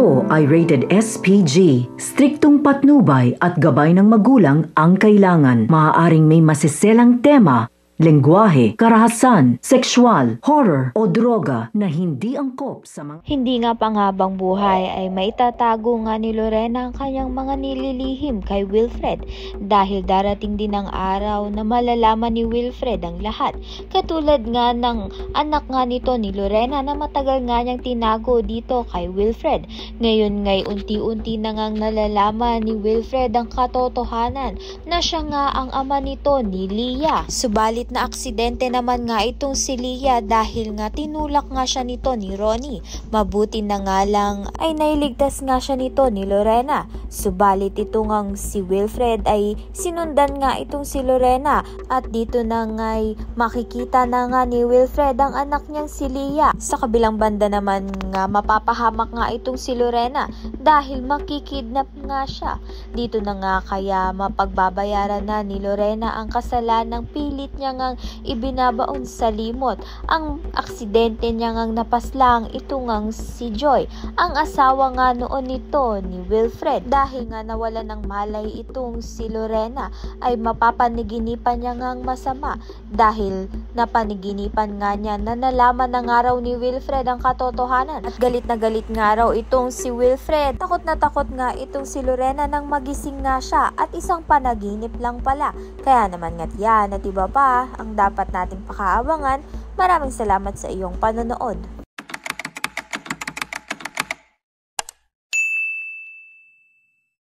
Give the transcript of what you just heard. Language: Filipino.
Ito ay rated SPG. Striktong patnubay at gabay ng magulang ang kailangan. Maaaring may masiselang tema, lengguwahe, karahasan, sexual, horror o droga na hindi angkop sa mga... Hindi nga panghabang buhay ay maitatago nga ni Lorena ang kanyang mga nililihim kay Wilfred dahil darating din ang araw na malalaman ni Wilfred ang lahat. Katulad nga ng anak nga nito ni Lorena na matagal nga niyang tinago dito kay Wilfred. Ngayon ngay unti-unti na ngang nalalaman ni Wilfred ang katotohanan na siya nga ang ama nito ni Leah. Subalit na aksidente naman nga itong si Leah dahil nga tinulak nga siya nito ni Ronnie. Mabuti na nga lang ay nailigtas nga siya nito ni Lorena. Subalit ito ngang si Wilfred ay sinundan nga itong si Lorena at dito na nga'y makikita na nga ni Wilfred ang anak niyang si Leah. Sa kabilang banda naman nga mapapahamak nga itong si Lorena dahil makikidnap nga siya. Dito na nga kaya mapagbabayaran na ni Lorena ang kasalanang pilit niya ngang ibinabaon sa limot. Ang aksidente niya ngang napaslang ito ngang si Joy, ang asawa nga noon nito ni Wilfred. Dahil nga nawala ng malay itong si Lorena ay mapapaniginipan niya ngang masama dahil napaniginipan nga niya na nalaman ng araw ni Wilfred ang katotohanan. At galit na galit nga raw itong si Wilfred. Takot na takot nga itong si Lorena nang magising nga siya at isang panaginip lang pala. Kaya naman nga't yan at iba pa ang dapat nating pakaabangan. Maraming salamat sa iyong panonood.